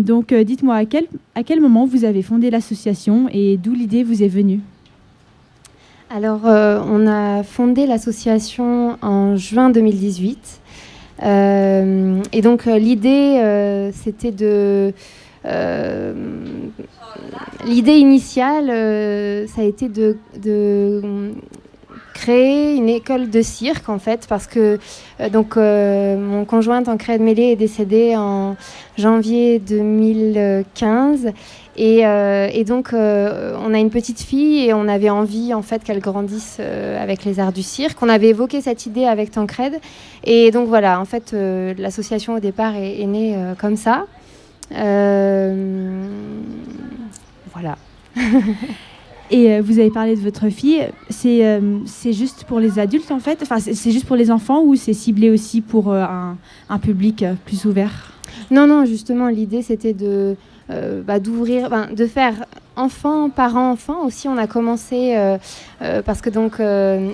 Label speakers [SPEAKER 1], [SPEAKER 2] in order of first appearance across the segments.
[SPEAKER 1] Donc, dites-moi, à quel moment vous avez fondé l'association et d'où l'idée vous est venue?
[SPEAKER 2] Alors, on a fondé l'association en juin 2018. Et donc, l'idée, c'était de... euh, l'idée initiale, ça a été de créer une école de cirque, en fait, parce que mon conjoint Tancred Mêlé est décédé en janvier 2015. Et donc, on a une petite fille et on avait envie, en fait, qu'elle grandisse avec les arts du cirque. On avait évoqué cette idée avec Tancred. Et donc, voilà, en fait, l'association, au départ, est née comme ça. Voilà.
[SPEAKER 1] Et vous avez parlé de votre fille. C'est juste pour les adultes, en fait? Enfin, c'est juste pour les enfants ou c'est ciblé aussi pour un public plus ouvert?
[SPEAKER 2] Non, justement, l'idée, c'était d'ouvrir, de faire enfant, parent, enfant. Aussi, on a commencé parce que donc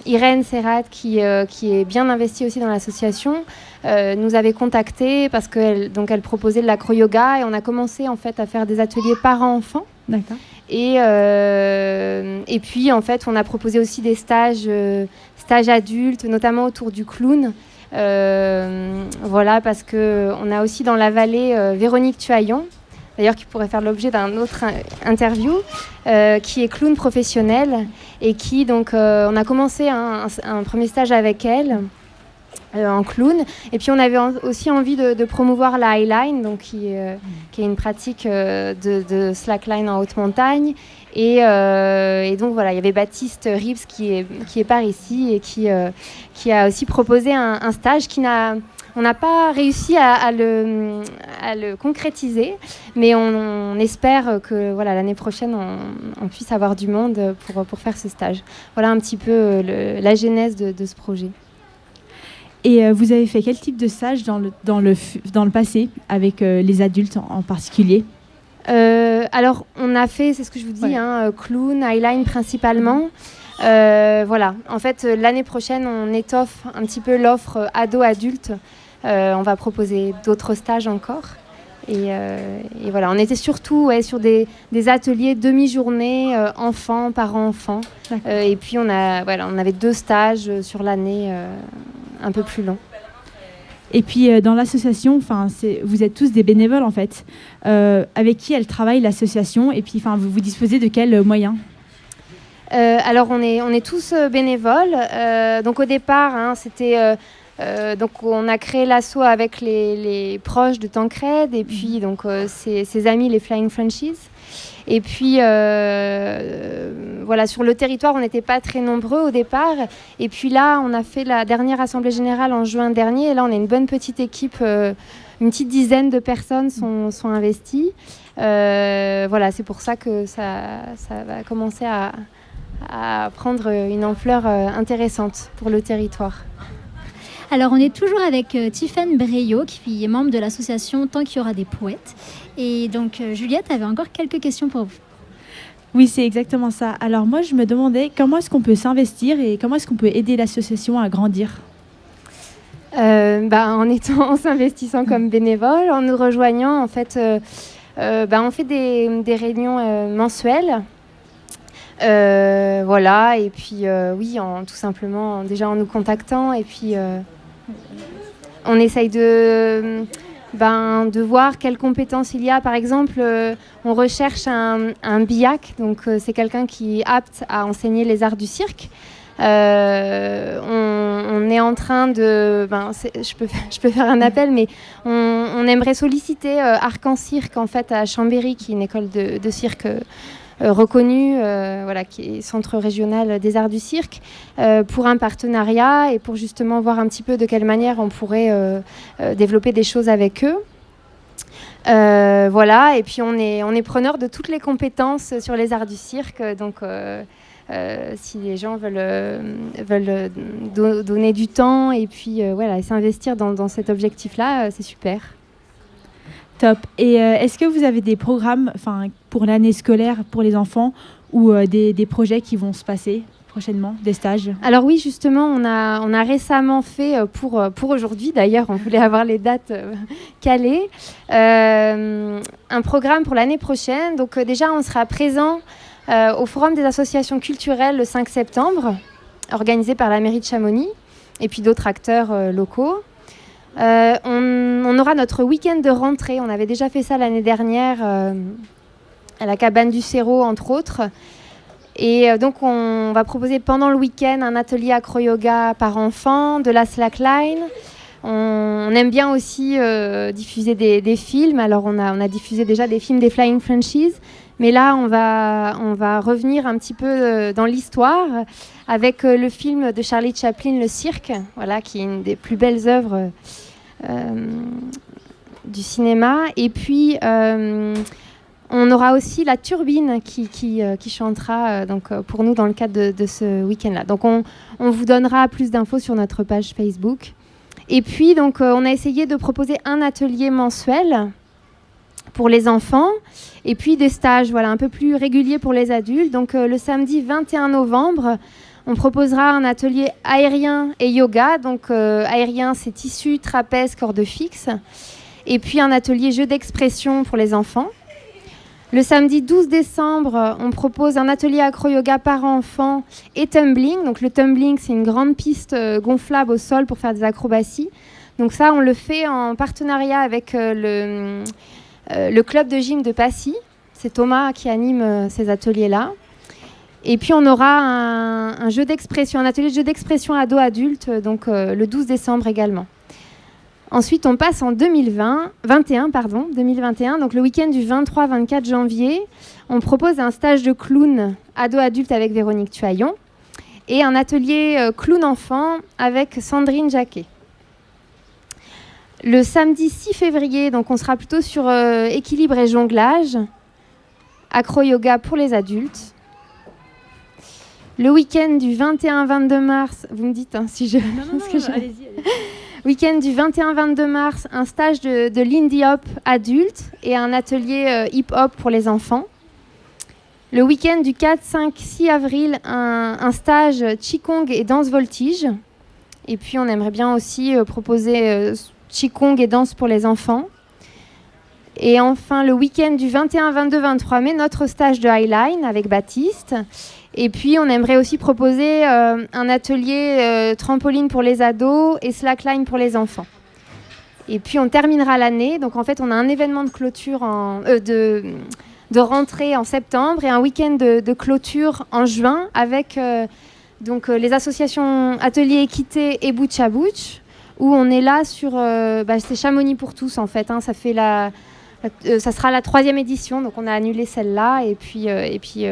[SPEAKER 2] Irène Serrat, qui est bien investie aussi dans l'association, nous avait contacté parce qu'elle elle proposait de l'acro-yoga et on a commencé en fait à faire des ateliers parents-enfants.
[SPEAKER 1] D'accord.
[SPEAKER 2] Et puis, en fait, on a proposé aussi des stages adultes, notamment autour du clown. Voilà, parce qu'on a aussi dans la vallée Véronique Tuaillon, d'ailleurs qui pourrait faire l'objet d'un autre interview, qui est clown professionnelle et qui, donc, on a commencé un premier stage avec elle. En clown. Et puis on avait aussi envie de promouvoir la highline, donc qui est une pratique de slackline en haute montagne. Et donc voilà, il y avait Baptiste Rips qui est par ici et qui a aussi proposé un stage on n'a pas réussi à le concrétiser, mais on espère que voilà, l'année prochaine, on puisse avoir du monde pour faire ce stage. Voilà un petit peu la genèse de ce projet.
[SPEAKER 1] Et vous avez fait quel type de stage dans le passé avec les adultes en particulier?
[SPEAKER 2] Alors, on a fait, c'est ce que je vous dis,
[SPEAKER 1] Ouais.
[SPEAKER 2] clown, highline principalement. Voilà. En fait, l'année prochaine, on étoffe un petit peu l'offre ado-adulte. On va proposer d'autres stages encore. Et voilà, on était surtout sur des ateliers demi-journée, enfants, parents-enfants. Et puis, on avait 2 stages sur l'année un peu plus longs.
[SPEAKER 1] Et puis dans l'association, vous êtes tous des bénévoles en fait. Avec qui elle travaille l'association? Et puis vous disposez de quels moyens?
[SPEAKER 2] Alors on est tous bénévoles. Donc au départ, c'était donc on a créé l'asso avec les proches de Tancred et puis donc ses amis les Flying Frenchies. Et puis voilà, sur le territoire, on n'était pas très nombreux au départ. Et puis là, on a fait la dernière assemblée générale en juin dernier. Et là, on est une bonne petite équipe, une petite dizaine de personnes sont investies. Voilà, c'est pour ça que ça va commencer à prendre une ampleur intéressante pour le territoire.
[SPEAKER 3] Alors, on est toujours avec Tiffaine Breillot, qui est membre de l'association Tant qu'il y aura des poètes. Et donc, Juliette avait encore quelques questions pour vous.
[SPEAKER 1] Oui, c'est exactement ça. Alors moi, je me demandais comment est-ce qu'on peut s'investir et comment est-ce qu'on peut aider l'association à grandir?
[SPEAKER 2] En s'investissant comme bénévole, en nous rejoignant, en fait, on fait des réunions mensuelles. Voilà, et puis oui, tout simplement, déjà en nous contactant, et puis on essaye de voir quelles compétences il y a. Par exemple, on recherche un BIAC, donc c'est quelqu'un qui est apte à enseigner les arts du cirque. On est en train de... je peux faire un appel, mais on aimerait solliciter Arc en Cirque, en fait, à Chambéry, qui est une école de cirque reconnue, qui est centre régional des arts du cirque, pour un partenariat et pour justement voir un petit peu de quelle manière on pourrait développer des choses avec eux. Et puis on est preneur de toutes les compétences sur les arts du cirque, donc si les gens veulent donner du temps et puis s'investir dans cet objectif-là, c'est super.
[SPEAKER 1] Top. Et est-ce que vous avez des programmes pour l'année scolaire pour les enfants ou des projets qui vont se passer prochainement, des stages?
[SPEAKER 2] Alors oui, justement, on a récemment fait, pour aujourd'hui d'ailleurs, on voulait avoir les dates calées, un programme pour l'année prochaine. Donc déjà, on sera présent au Forum des associations culturelles le 5 septembre, organisé par la mairie de Chamonix, et puis d'autres acteurs locaux. On aura notre week-end de rentrée. On avait déjà fait ça l'année dernière à la cabane du Cerro, entre autres. Et donc, on va proposer pendant le week-end un atelier acro-yoga par enfant, de la slackline. On aime bien aussi diffuser des films. Alors, on a diffusé déjà des films des Flying Frenchies. Mais là, on va revenir un petit peu dans l'histoire avec le film de Charlie Chaplin, Le Cirque, voilà, qui est une des plus belles œuvres du cinéma. Et puis, on aura aussi la Turbine qui chantera pour nous dans le cadre de ce week-end-là. Donc, on vous donnera plus d'infos sur notre page Facebook. Et puis, donc, on a essayé de proposer un atelier mensuel pour les enfants, et puis des stages un peu plus réguliers pour les adultes. Donc le samedi 21 novembre, on proposera un atelier aérien et yoga. Donc aérien, c'est tissu, trapèze, corde fixe. Et puis un atelier jeu d'expression pour les enfants. Le samedi 12 décembre, on propose un atelier acro-yoga par enfant et tumbling. Donc le tumbling, c'est une grande piste gonflable au sol pour faire des acrobaties. Donc ça, on le fait en partenariat avec le club de gym de Passy. C'est Thomas qui anime ces ateliers-là. Et puis, on aura un jeu d'expression, un atelier de jeu d'expression ado-adulte, donc le 12 décembre également. Ensuite, on passe en 2021, donc le week-end du 23-24 janvier. On propose un stage de clown ado-adulte avec Véronique Tuaillon et un atelier clown-enfant avec Sandrine Jacquet. Le samedi 6 février, donc on sera plutôt sur équilibre et jonglage, acro-yoga pour les adultes. Le week-end du 21-22 mars, vous me dites si je...
[SPEAKER 1] Non, allez-y.
[SPEAKER 2] Week-end du 21-22 mars, un stage de Lindy Hop adulte et un atelier hip-hop pour les enfants. Le week-end du 4, 5, 6 avril, un stage Qigong et danse voltige. Et puis on aimerait bien aussi proposer... Qigong et danse pour les enfants. Et enfin, le week-end du 21, 22, 23 mai, notre stage de Highline avec Baptiste. Et puis, on aimerait aussi proposer un atelier trampoline pour les ados et slackline pour les enfants. Et puis, on terminera l'année. Donc, en fait, on a un événement de clôture, de rentrée en septembre et un week-end de clôture en juin avec les associations Atelier Équité et Butch à Butch, où on est là sur... c'est Chamonix pour tous, en fait. Ça sera la 3e édition, donc on a annulé celle-là. Et puis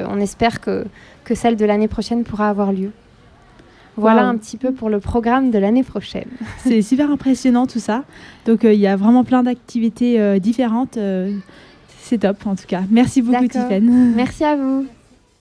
[SPEAKER 2] on espère que celle de l'année prochaine pourra avoir lieu. Voilà un petit peu pour le programme de l'année prochaine.
[SPEAKER 1] C'est super impressionnant, tout ça. Donc, il y a vraiment plein d'activités différentes. C'est top, en tout cas. Merci beaucoup, Tiffaine.
[SPEAKER 2] Merci à vous.